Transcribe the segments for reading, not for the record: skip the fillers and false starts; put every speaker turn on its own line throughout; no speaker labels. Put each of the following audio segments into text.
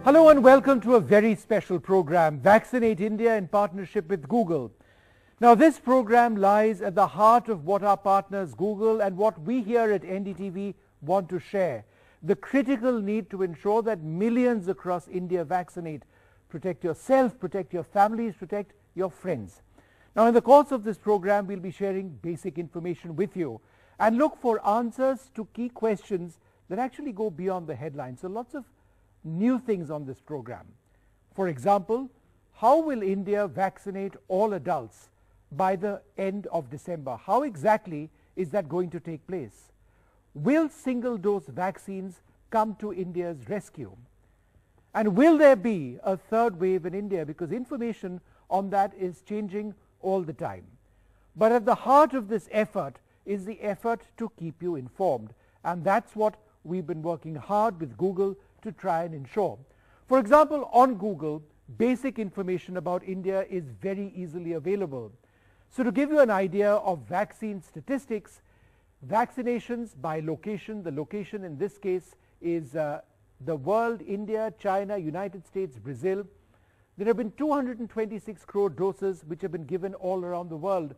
Hello and welcome to a very special program, Vaccinate India, in partnership with Google. Now, this program lies at the heart of what our partners Google and what we here at NDTV want to share. The critical need to ensure that millions across India vaccinate. Protect yourself, protect your families, protect your friends. Now, in the course of this program, we'll be sharing basic information with you and look for answers to key questions that actually go beyond the headlines. So lots of new things on this program. For example, how will India vaccinate all adults by the end of December? How exactly is that going to take place? Will single-dose vaccines come to India's rescue? And will there be a third wave in India? Because information on that is changing all the time. But at the heart of this effort is the effort to keep you informed. And that's what we've been working hard with Google to try and ensure. For example, on Google, basic information about India is very easily available. So to give you an idea of vaccine statistics, vaccinations by location, the location in this case is the world, India, China, United States, Brazil. There have been 226 crore doses which have been given all around the world.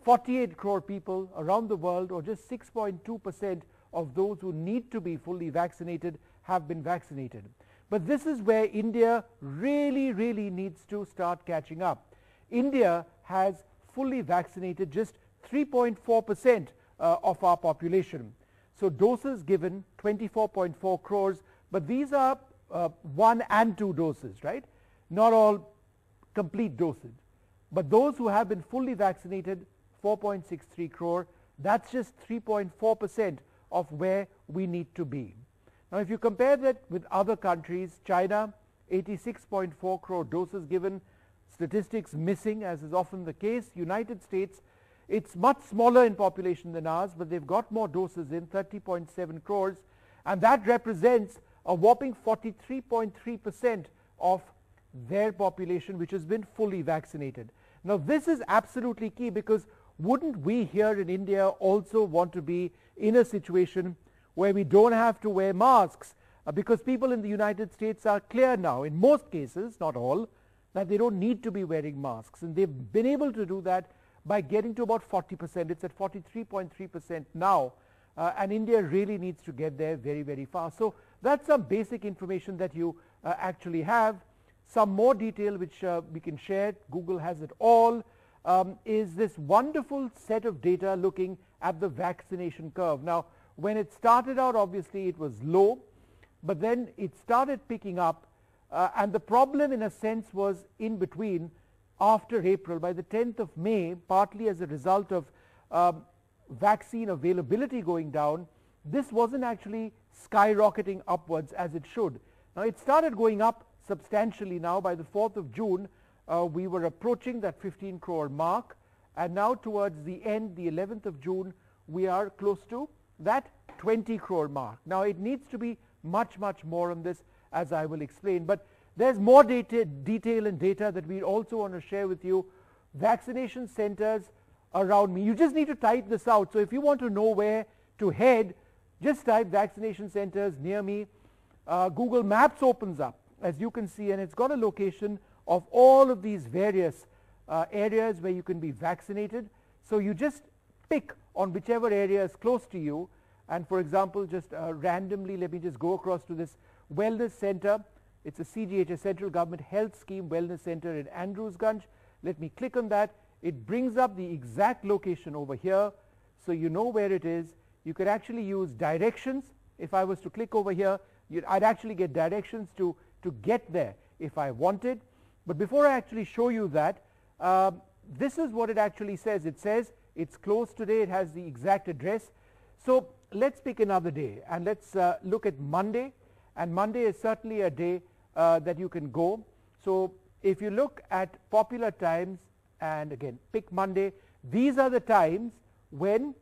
48 crore people around the world, or just 6.2% of those who need to be fully vaccinated, have been vaccinated. But this is where India really needs to start catching up. India has fully vaccinated just 3.4% of our population. So doses given 24.4 crores, but these are 1 and 2 doses, right? Not all complete doses. But those who have been fully vaccinated, 4.63 crore, that's just 3.4% of where we need to be. Now, if you compare that with other countries, China, 86.4 crore doses given, statistics missing as is often the case. United States, it's much smaller in population than ours, but they've got more doses in, 30.7 crores, and that represents a whopping 43.3% of their population which has been fully vaccinated. Now, this is absolutely key, because wouldn't we here in India also want to be in a situation where we don't have to wear masks, because people in the United States are clear now, in most cases, not all, that they don't need to be wearing masks, and they've been able to do that by getting to about 40%. It's at 43.3% now, and India really needs to get there very fast. So that's some basic information that you actually have. Some more detail which we can share, Google has it all, is this wonderful set of data looking at the vaccination curve. Now, when it started out, obviously it was low, but then it started picking up, and the problem in a sense was in between after April. By the 10th of May, partly as a result of vaccine availability going down, this wasn't actually skyrocketing upwards as it should. Now, it started going up substantially now. By the 4th of June, we were approaching that 15 crore mark, and now towards the end, the 11th of June, we are close to that 20 crore mark. Now, it needs to be much more on this, as I will explain, but there's more detail and data that we also want to share with you. Vaccination centers around me, you just need to type this out. So if you want to know where to head, just type vaccination centers near me. Google Maps opens up, as you can see, and it's got a location of all of these various areas where you can be vaccinated. So you just pick on whichever area is close to you, and for example, just randomly, let me just go across to this wellness center. It's a CGH, Central Government Health Scheme Wellness Center in Andrewsganj. Let me click on that. It brings up the exact location over here, so you know where it is. You could actually use directions. If I was to click over here, I'd actually get directions to get there if I wanted. But before I actually show you that, this is what it actually says. It says it's closed today. It has the exact address. So let's pick another day, and let's look at Monday. And Monday is certainly a day that you can go. So if you look at popular times, and again pick Monday, these are the times when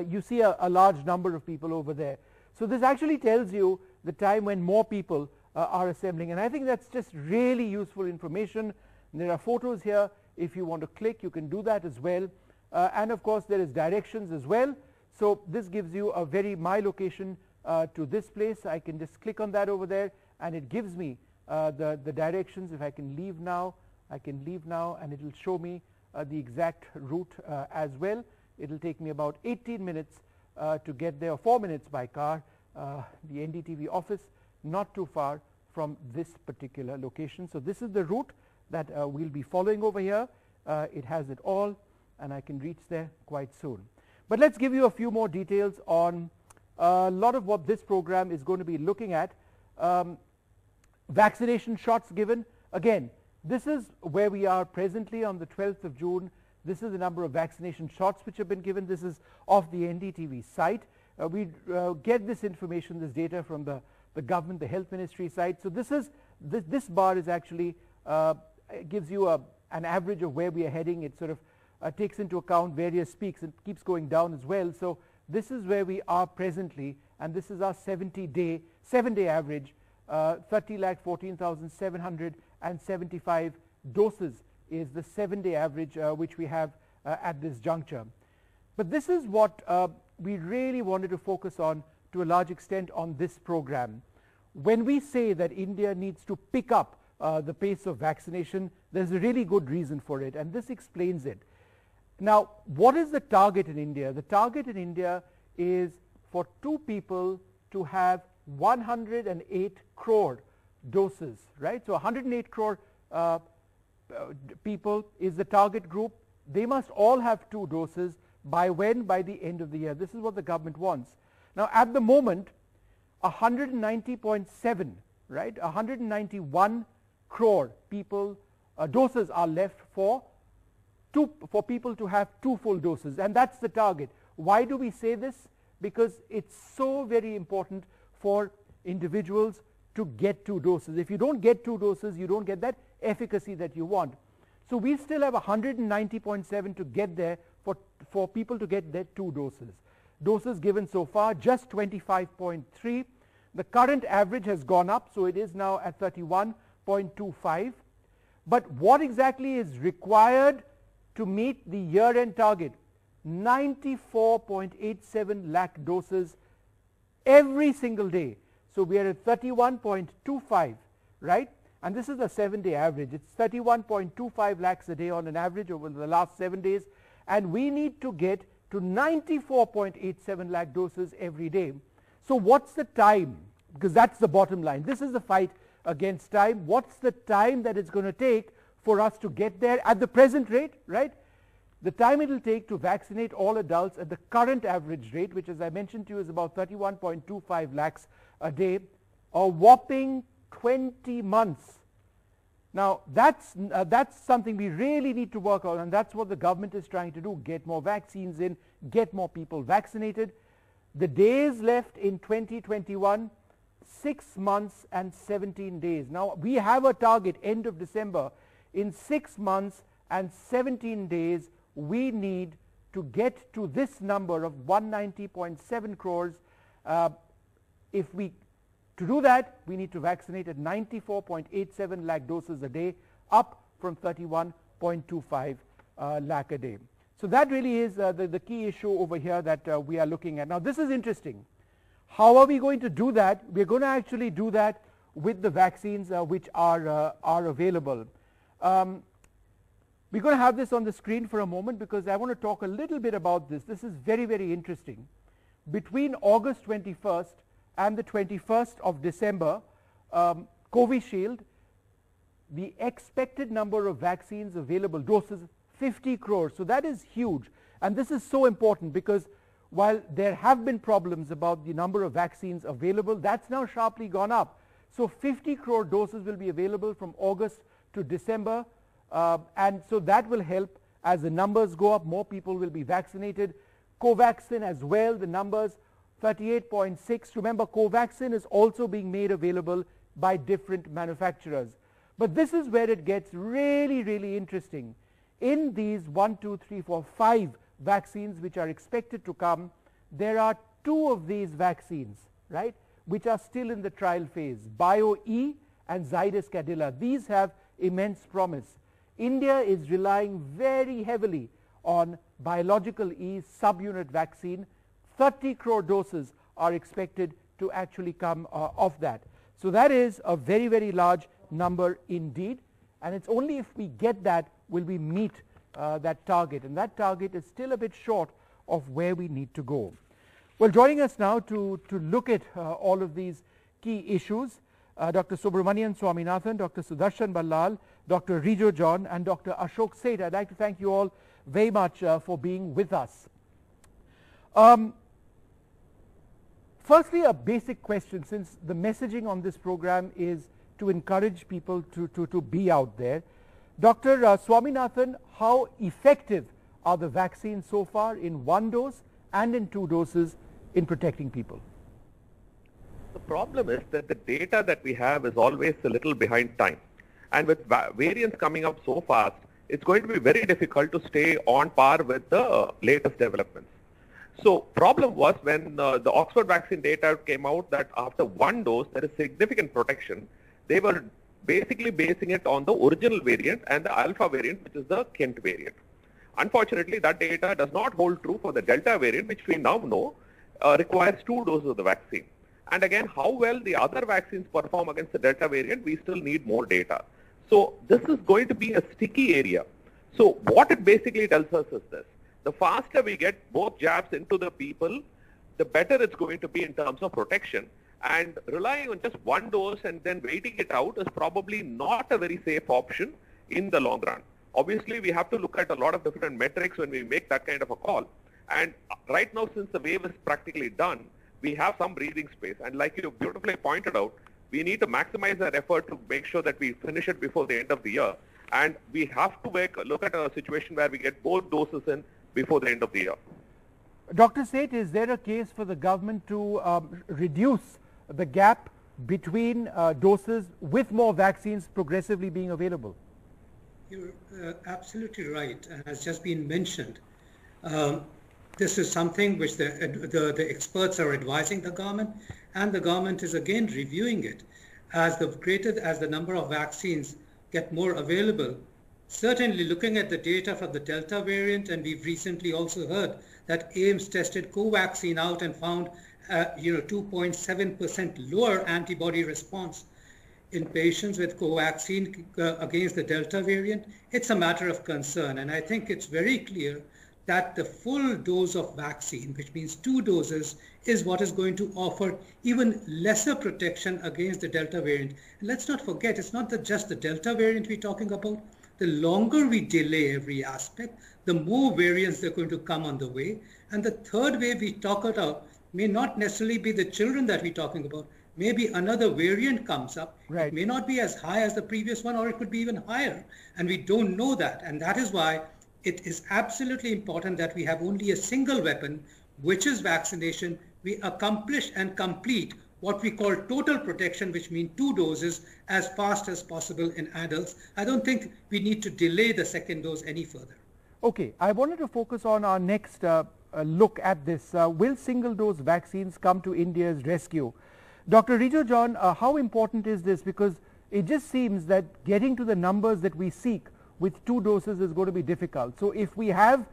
you see a large number of people over there. So this actually tells you the time when more people are assembling, and I think that's just really useful information. And there are photos here. If you want to click, you can do that as well, and of course there is directions as well. So this gives you a my location to this place. I can just click on that over there, and it gives me the directions. If I can leave now, I can leave now, and it will show me the exact route as well. It will take me about 18 minutes to get there, or 4 minutes by car. The NDTV office not too far from this particular location. So this is the route that we'll be following over here. It has it all, and I can reach there quite soon. But let's give you a few more details on a lot of what this program is going to be looking at. Vaccination shots given. Again, this is where we are presently on the 12th of June. This is the number of vaccination shots which have been given. This is off the NDTV site. We get this information, this data from the government, the health ministry site. So this bar is actually gives you an average of where we are heading. It sort of takes into account various peaks and keeps going down as well. So this is where we are presently, and this is our 7-day average. 30,14,775 doses is the 7-day average which we have at this juncture. But this is what we really wanted to focus on to a large extent on this program. When we say that India needs to pick up the pace of vaccination, there's a really good reason for it, and this explains it. Now, what is the target in India? The target in India is for 2 people to have 108 crore doses, right? So 108 crore people is the target group. They must all have 2 doses. By when? By the end of the year. This is what the government wants. Now, at the moment, 190.7, right? 191 crore people doses are left for people to have 2 full doses, and that's the target. Why do we say this? Because it's so very important for individuals to get 2 doses. If you don't get 2 doses, you don't get that efficacy that you want. So we still have 190.7 to get there for people to get their 2 doses. Doses given so far, just 25.3. The current average has gone up, so it is now at 31.25. But what exactly is required to meet the year-end target? 94.87 lakh doses every single day. So we are at 31.25, right? And this is a 7-day average. It's 31.25 lakhs a day on an average over the last 7 days. And we need to get to 94.87 lakh doses every day. So what's the time? Because that's the bottom line. This is the fight against time. What's the time that it's going to take for us to get there at the present rate, right? The time it will take to vaccinate all adults at the current average rate, which as I mentioned to you is about 31.25 lakhs a day, a whopping 20 months. Now that's something we really need to work on, and that's what the government is trying to do, get more vaccines in, get more people vaccinated. The days left in 2021, 6 months and 17 days. Now we have a target end of December. In 6 months and 17 days, we need to get to this number of 190.7 crores. To do that, we need to vaccinate at 94.87 lakh doses a day, up from 31.25 lakh a day. So that really is the key issue over here that we are looking at. Now this is interesting. How are we going to do that? We're going to actually do that with the vaccines which are available. We're going to have this on the screen for a moment because I want to talk a little bit about this. This is very, very interesting. Between August 21st and the 21st of December, Covishield, the expected number of vaccines available, doses, 50 crores. So that is huge. And this is so important because while there have been problems about the number of vaccines available, that's now sharply gone up. So 50 crore doses will be available from August to December. And so that will help as the numbers go up, more people will be vaccinated. Covaxin as well, the numbers 38.6. Remember, Covaxin is also being made available by different manufacturers. But this is where it gets really, really interesting. In these 1, 2, 3, 4, 5 vaccines which are expected to come, there are 2 of these vaccines, right, which are still in the trial phase, BioE and Zydus Cadila. These have immense promise. India is relying very heavily on biological E subunit vaccine. 30 crore doses are expected to actually come of that. So that is a very, very large number indeed. And it's only if we get that will we meet that target. And that target is still a bit short of where we need to go. Well, joining us now to look at all of these key issues, Dr. Subramanian Swaminathan, Dr. Sudarshan Ballal, Dr. Rijo John, and Dr. Ashok Seth. I'd like to thank you all very much for being with us. Firstly, a basic question, since the messaging on this program is to encourage people to be out there. Dr. Swaminathan, how effective are the vaccines so far in 1 dose and in 2 doses in protecting people?
The problem is that the data that we have is always a little behind time. And with variants coming up so fast, it's going to be very difficult to stay on par with the latest developments. So problem was when the Oxford vaccine data came out that after 1 dose, there is significant protection. They were basically basing it on the original variant and the alpha variant, which is the Kent variant. Unfortunately, that data does not hold true for the Delta variant, which we now know requires 2 doses of the vaccine. And again, how well the other vaccines perform against the Delta variant, we still need more data. So this is going to be a sticky area. So what it basically tells us is this: the faster we get both jabs into the people, the better it's going to be in terms of protection. And relying on just 1 dose and then waiting it out is probably not a very safe option in the long run. Obviously, we have to look at a lot of different metrics when we make that kind of a call. And right now, since the wave is practically done, we have some breathing space. And like you beautifully pointed out, we need to maximize our effort to make sure that we finish it before the end of the year. And we have to look at a situation where we get both doses in before the end of the year.
Dr. Seth, is there a case for the government to reduce the gap between doses with more vaccines progressively being available?
You're absolutely right, and has just been mentioned. This is something which the experts are advising the government, and the government is again reviewing it. As the number of vaccines get more available, certainly looking at the data from the Delta variant, and we've recently also heard that AIMS tested Covaxin out and found 2.7% lower antibody response in patients with Covaxin against the Delta variant. It's a matter of concern, and I think it's very clear that the full dose of vaccine, which means 2 doses, is what is going to offer even lesser protection against the Delta variant. And let's not forget, it's not just the Delta variant we're talking about. The longer we delay every aspect, the more variants that are going to come on the way. And the third wave we talk about may not necessarily be the children that we're talking about. Maybe another variant comes up.
Right.
It may not be as high as the previous one, or it could be even higher. And we don't know that. And that is why it is absolutely important that we have only a single weapon, which is vaccination. We accomplish and complete what we call total protection, which means 2 doses, as fast as possible in adults. I don't think we need to delay the 2nd dose any further.
Okay, I wanted to focus on our next look at this. Will single-dose vaccines come to India's rescue? Dr. Rijo John, how important is this? Because it just seems that getting to the numbers that we seek with 2 doses is going to be difficult. So if we have,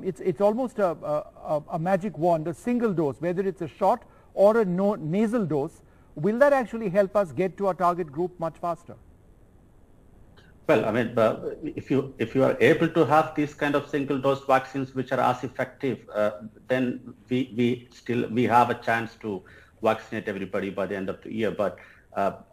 it's almost a magic wand, a single dose, whether it's a shot or a nasal dose, will that actually help us get to our target group much faster?
Well, I mean, if you are able to have these kind of single dose vaccines which are as effective, then we have a chance to vaccinate everybody by the end of the year. But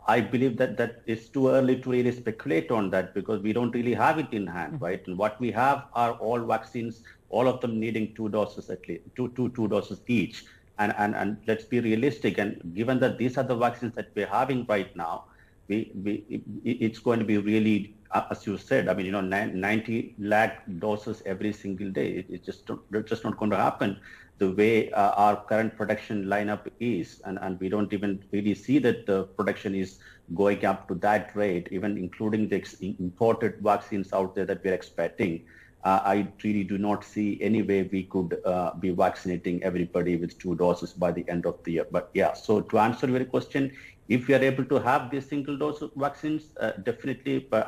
I believe that it's too early to really speculate on that, because we don't really have it in hand, right? And what we have are all vaccines, all of them needing 2 doses at least, two doses each. And let's be realistic. And given that these are the vaccines that we're having right now, it's going to be really, as you said, I mean, 90 lakh doses every single day. It's just not going to happen the way our current production lineup is. And we don't even really see that the production is going up to that rate, even including the imported vaccines out there that we're expecting. I really do not see any way we could be vaccinating everybody with 2 doses by the end of the year. But yeah, so to answer your question, if we are able to have these single dose vaccines, definitely. But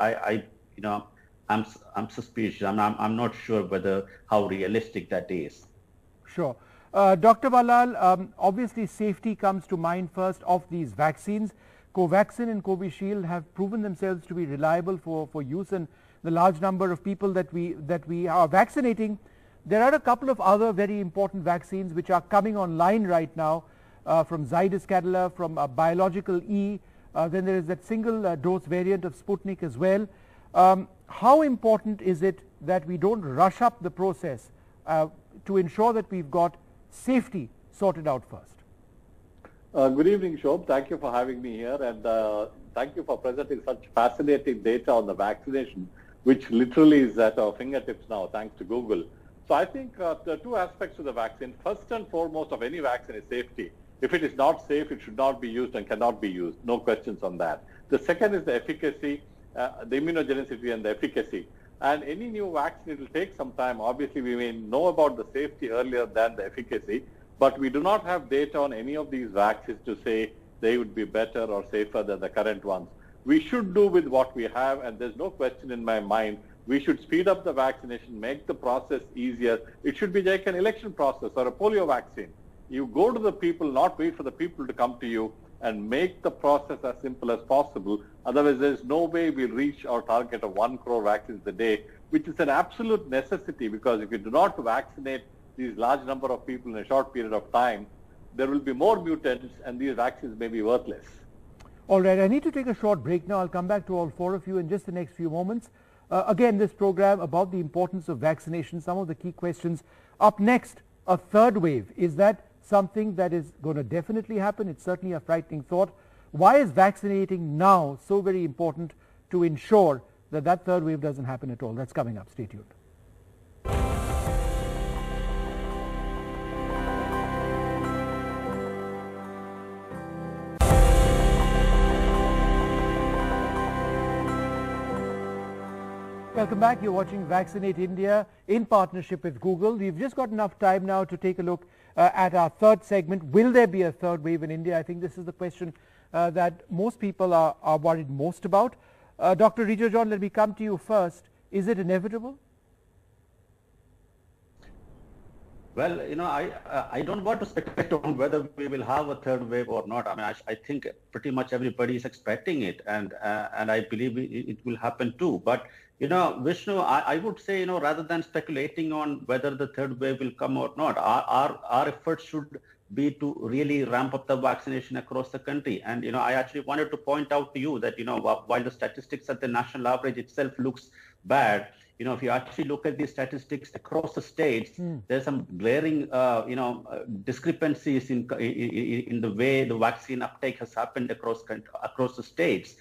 I'm suspicious. I'm not sure how realistic that is.
Sure. Dr. Ballal, obviously safety comes to mind first of these vaccines. Covaxin and Covishield have proven themselves to be reliable for use, and the large number of people that we are vaccinating. There are a couple of other very important vaccines which are coming online right now, from Zydus Cadila, from Biological E. Then there is that single dose variant of Sputnik as well. How important is it that we don't rush up the process to ensure that we've got safety sorted out first?
Good evening, Shobh. Thank you for having me here, and thank you for presenting such fascinating data on the vaccination, which literally is at our fingertips now, thanks to Google. So I think there are two aspects to the vaccine. First and foremost of any vaccine is safety. If it is not safe, it should not be used and cannot be used. No questions on that. The second is the efficacy, the immunogenicity and the efficacy. And any new vaccine, it will take some time. Obviously, we may know about the safety earlier than the efficacy, but we do not have data on any of these vaccines to say they would be better or safer than the current ones. We should do with what we have, and there's no question in my mind. We should speed up the vaccination, make the process easier. It should be like an election process or a polio vaccine. You go to the people, not wait for the people to come to you, and make the process as simple as possible. Otherwise, there's no way we'll reach our target of 1 crore vaccines a day, which is an absolute necessity, because if you do not vaccinate these large number of people in a short period of time, there will be more mutants and these vaccines may be worthless.
All right, I need to take a short break now. I'll come back to all four of you in just the next few moments. Again, this program about the importance of vaccination, some of the key questions. Up next, a third wave. Is that something that is going to definitely happen? It's certainly a frightening thought. Why is vaccinating now so very important to ensure that that third wave doesn't happen at all? That's coming up. Stay tuned. Welcome back. You're watching Vaccinate India in partnership with Google. We've just got enough time now to take a look at our third segment. Will there be a third wave in India? I think this is the question that most people are worried most about. Dr. Rijo John, let me come to you first. Is it inevitable?
Well, I don't want to speculate on whether we will have a third wave or not. I mean, I think pretty much everybody is expecting it, and I believe it will happen too. But Vishnu, I would say, rather than speculating on whether the third wave will come or not, our efforts should be to really ramp up the vaccination across the country. And I actually wanted to point out to you that while the statistics at the national average itself looks bad, if you actually look at these statistics across the states, there's some glaring, discrepancies in the way the vaccine uptake has happened across the states.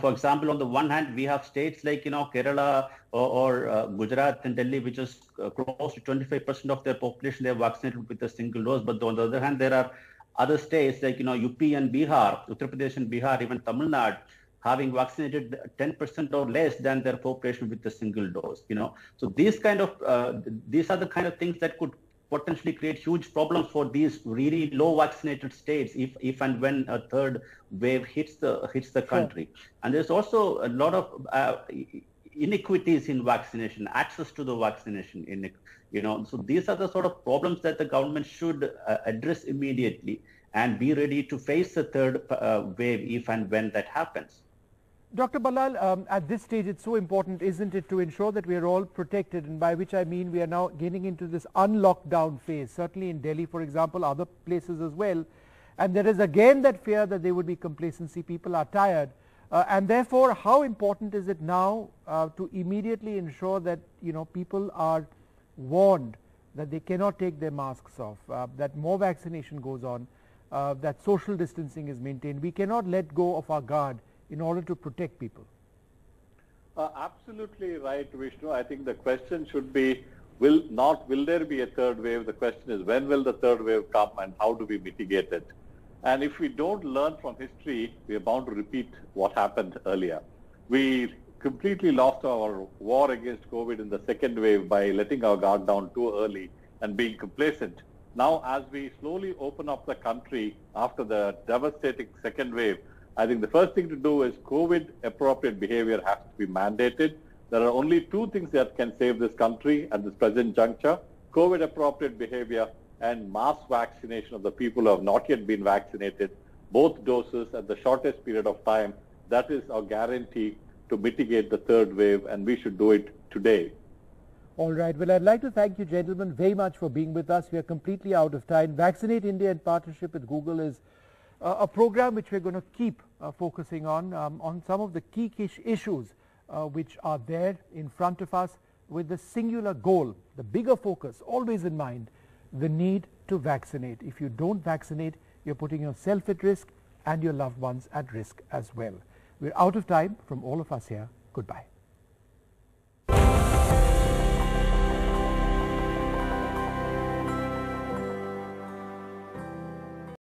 For example, on the one hand, we have states like, Kerala or Gujarat and Delhi, which is close to 25% of their population, they're vaccinated with a single dose. But on the other hand, there are other states like, UP and Bihar, Uttar Pradesh and Bihar, even Tamil Nadu, having vaccinated 10% or less than their population with a single dose. So these are the kind of things that could potentially create huge problems for these really low vaccinated states if and when a third wave hits the country. Sure. And there's also a lot of inequities in vaccination, access to the vaccination. So these are the sort of problems that the government should address immediately and be ready to face a third wave if and when that happens.
Dr. Ballal, at this stage it's so important, isn't it, to ensure that we are all protected, and by which I mean we are now getting into this unlockdown phase, certainly in Delhi, for example, other places as well. And there is again that fear that there would be complacency, people are tired. And therefore, how important is it now to immediately ensure that, people are warned that they cannot take their masks off, that more vaccination goes on, that social distancing is maintained. We cannot let go of our guard in order to protect people.
Absolutely right, Vishnu. I think the question should be, will there be a third wave? The question is, when will the third wave come and how do we mitigate it? And if we don't learn from history, we are bound to repeat what happened earlier. We completely lost our war against COVID in the second wave by letting our guard down too early and being complacent. Now, as we slowly open up the country after the devastating second wave, I think the first thing to do is COVID-appropriate behavior has to be mandated. There are only two things that can save this country at this present juncture: COVID-appropriate behavior and mass vaccination of the people who have not yet been vaccinated. both doses at the shortest period of time. That is our guarantee to mitigate the third wave, and we should do it today.
All right. Well, I'd like to thank you, gentlemen, very much for being with us. We are completely out of time. Vaccinate India in partnership with Google is a program which we're going to keep focusing on some of the key issues which are there in front of us, with the singular goal, the bigger focus always in mind, the need to vaccinate. If you don't vaccinate, you're putting yourself at risk and your loved ones at risk as well. We're out of time from all of us here. Goodbye.